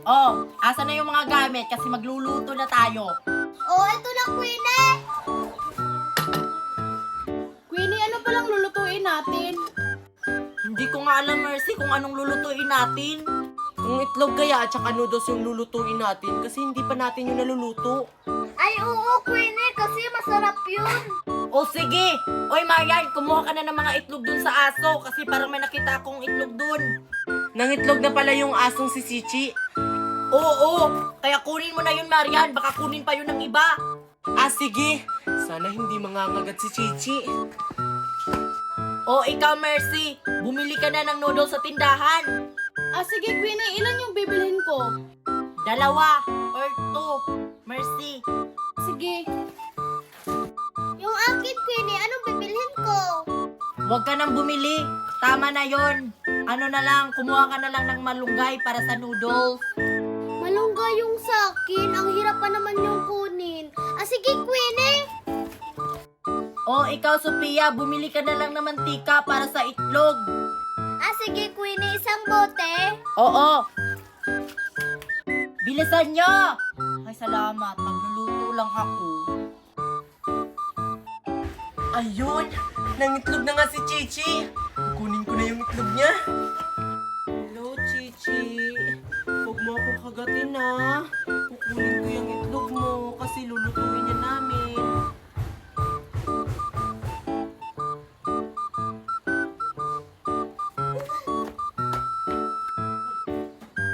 Oh, asa na yung mga gamit kasi magluluto na tayo. Oh, ito na, Queenie. Queenie, ano palang lulutuin natin? Hindi ko nga alam, Mercy, kung anong lulutuin natin. Kung itlog kaya at saka noodles yung lulutuin natin kasi hindi pa natin yung naluluto. Ay, oo, Queenie, kasi masarap yun. O sige! Oy, Marian, kumuha ka na ng mga itlog dun sa aso kasi parang may nakita akong itlog dun. Nangitlog na pala yung asong si Chichi. Oo, kaya kunin mo na yun, Marian. Baka kunin pa yun ng iba. Ah, sige. Sana hindi mangangagat si Chichi. O ikaw, Mercy, bumili ka na ng noodles sa tindahan. Sige Queenie, ilan yung bibilhin ko? 2 or 2, Mercy. Sige. Yung akin, Queenie, anong bibilhin ko? Huwag ka nang bumili. Tama na yon. Ano na lang, kumuha ka na lang ng malunggay para sa noodles. Malunggay yung sakin. Ang hirap pa naman yung kunin. Sige, Queenie. O ikaw, Sophia, bumili ka na lang ng mantika para sa itlog. Sige, Queenie, isang bote. Oo. Bilisan nyo! Ay, salamat. Magluluto lang ako. Ayun! Nangitlog na nga si Chichi. Kunin ko na yung itlog niya. Hello, Chichi. Huwag mo akong kagatin na. Kukunin ko yung itlog mo kasi lulutuin niya namin.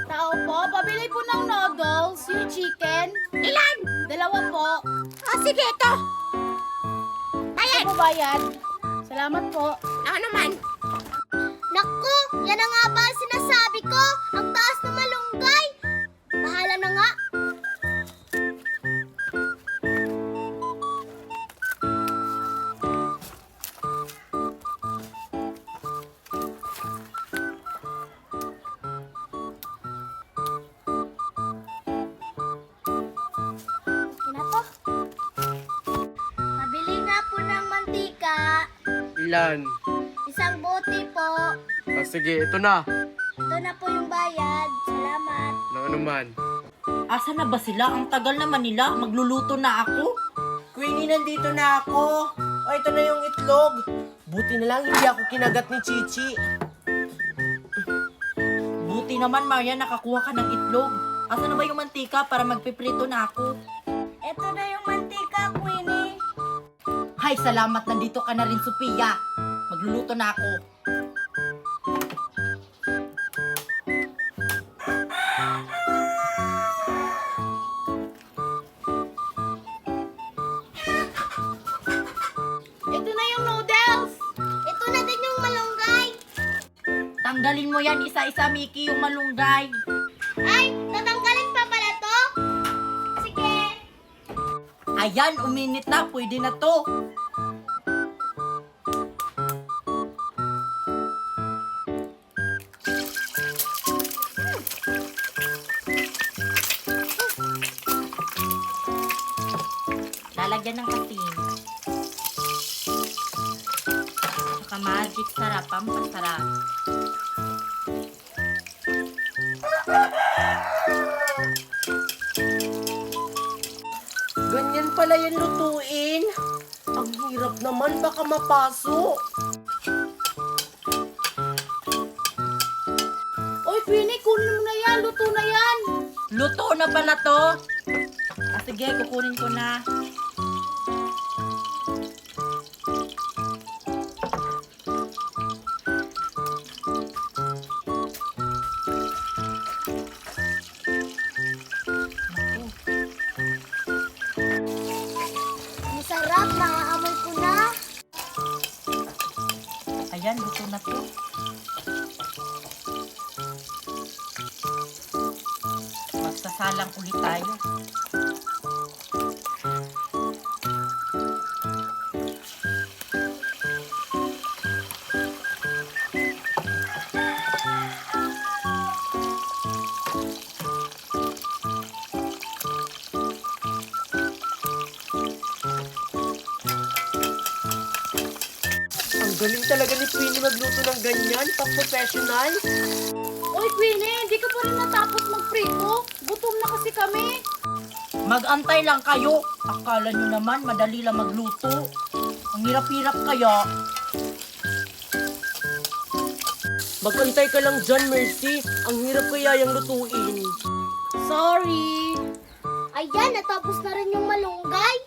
Tao po, pabili po ng noodles, yung chicken. Ilan? 2 po. Sige, ito. Ano po bayad? Salamat po. Ano naman? Naku, yan na nga ba ang sinasabi ko? Ang taas ng malunggay. Bahala na nga. Ito na to. Pabili nga po ng mantika. Ilan? Isang bote po. Sige, ito na. Ito na po yung bayad. Salamat. Nang anuman. Asa na ba sila? Ang tagal naman nila. Magluluto na ako. Queenie, nandito na ako. O, ito na yung itlog. Buti na lang hindi ako kinagat ni Chichi. Buti naman, Marian, nakakuha ka ng itlog. Asa na ba yung mantika para magpiprito na ako? Ito na yung mantika, Queenie. Hay, salamat. Nandito ka na rin, Sophia. Magluluto na ako. Ito na yung noodles. Ito na din yung malunggay. Tanggalin mo yan isa-isa, Mickey, yung malunggay. Ay, tatanggalin pa pala to? Sige. Ayan, uminit na. Pwede na to. Lalagyan ng asin. Saka magic sarap, pampasarap. Ganyan pala yung lutuin. Ang hirap naman, baka mapaso. Oy, Queenie, kunin mo na yan. Luto na yan. Luto na pala to. Sige, kukunin ko na. Ang sarap, nakaamoy ko na. Ayan, luto na to. Magsasalang ulit tayo. Galing talaga ni Queenie magluto ng ganyan, pang professional. Oy, Queenie, hindi ka pa rin natapos magprito. Mag-antay lang kayo. Akala nyo naman, madali lang magluto. Ang hirap-hirap kaya. Magantay ka lang dyan, Mercy. Ang hirap kaya yung lutuin. Sorry. Ayan, natapos na rin yung malunggay.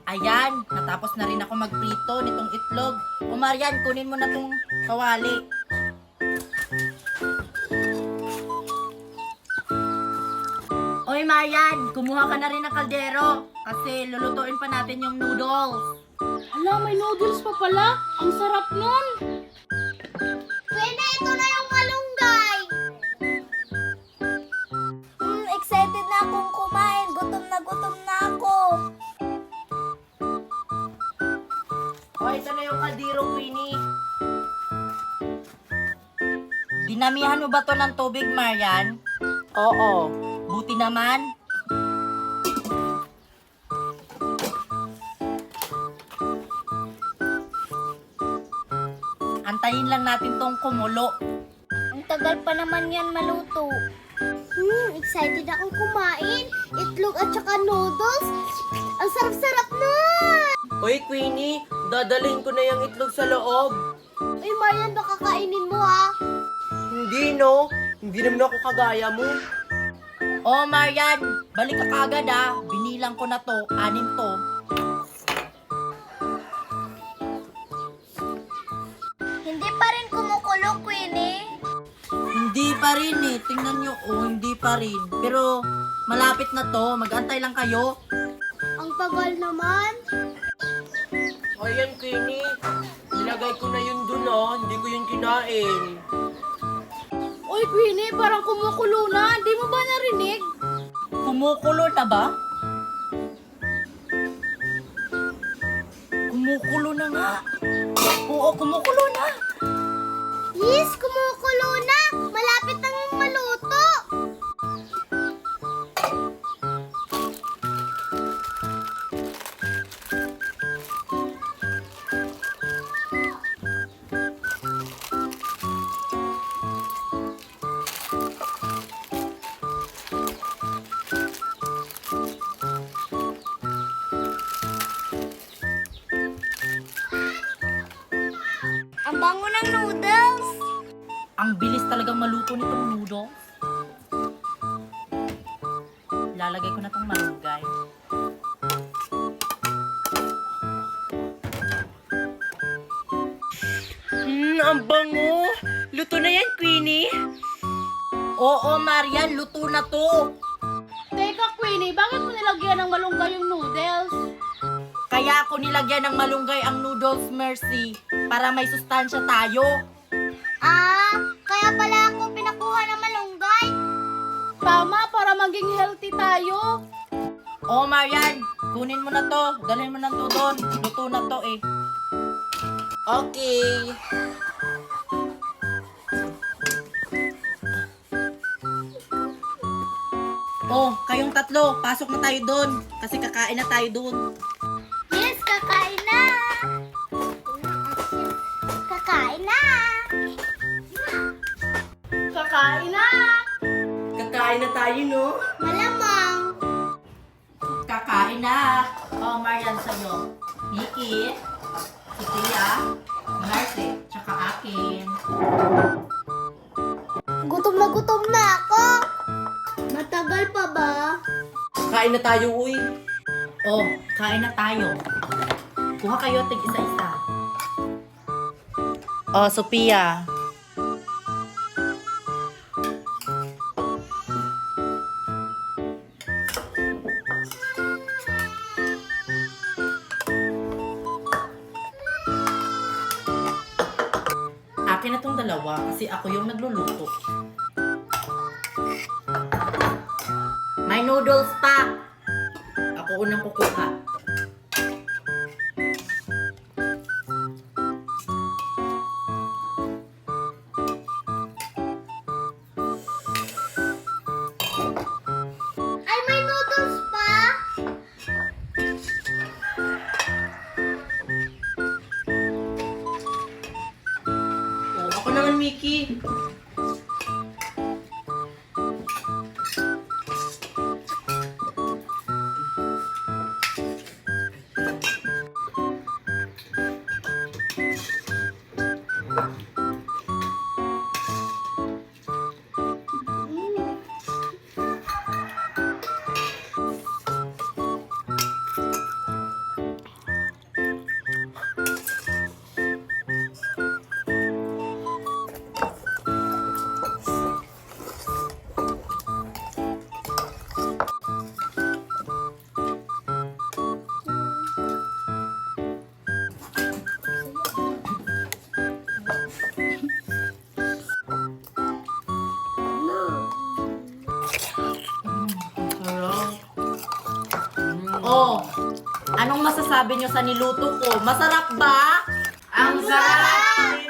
Ayan, natapos na rin ako magprito nitong itlog. O Marian, kunin mo na tong kawali. Oy Marian, kumuha ka na rin ng kaldero. Kasi lulutuin pa natin yung noodles. Hala, may noodles pa pala. Ang sarap nun. Pwede, ito na yung malunggay. Excited na akong kumain. Gutom na ako. O, ito na yung kaldero, Queenie. Dinamihan mo ba to ng tubig, Marian? Oo. Buti naman. Antayin lang natin tong kumulo. Ang tagal pa naman yan maluto. Excited akong kumain. Itlog at saka noodles. Ang sarap-sarap nun! Hoy, Queenie, dadalhin ko na yung itlog sa loob. Uy, Marian, baka kainin mo ha. Hindi, no? Hindi naman ako kagaya mo. Oh, Marian, balik ka kagad ah. Binilang ko na to, 6 to. Hindi pa rin kumukulo, Queenie. Hindi pa rin eh. Tingnan nyo, oh, hindi pa rin. Pero, malapit na to. Mag-antay lang kayo. Ang tagal naman. Ayan, Queenie. Nilagay ko na yun dun, Hindi ko yun kinain. Uy, Queenie, parang kumukulo na. Di mo ba narinig? Kumukulo na ba? Kumukulo na nga. Oo, kumukulo na. Yes, kumukulo na. Malapit nang maluto. Ang bango ng noodles. Ang bilis talagang maluto nitong noodles. Lalagay ko na tong malunggay. Ang bango. Luto na yan, Queenie. Oo, Marian, luto na to. Teka, Queenie, bakit mo nilagyan ng malunggay yung noodles? Kaya ako nilagyan ng malunggay ang noodles, Mercy, para may sustansya tayo. Kaya pala ako pinakuha ng malunggay. Tama, para maging healthy tayo. Oh, Marian, kunin mo na to. Dalhin mo na to doon. Luto na to eh. Okay. Oh, kayong tatlo, pasok na tayo doon. Kasi kakain na tayo doon. Yes, kakain na. Kakain na. Kakain na. Kakain na tayo, no? Malamang. Kakain na. Oh, Marian sa'yo. Nikki, si Tia, Marcy, tsaka akin. Gutom na ako. Matagal pa ba? Kain na tayo, uy. Oh, kain na tayo. Kuha kayo tig isa-isa. Oh, Sophia. Akin na tong dalawa kasi ako yung nagluluto. May noodles pa. Ako unang kukuha. Ay, may noodles pa. Oh, ako naman, Mickey. masasabi nyo sa niluto ko? Masarap ba? Ang sarap!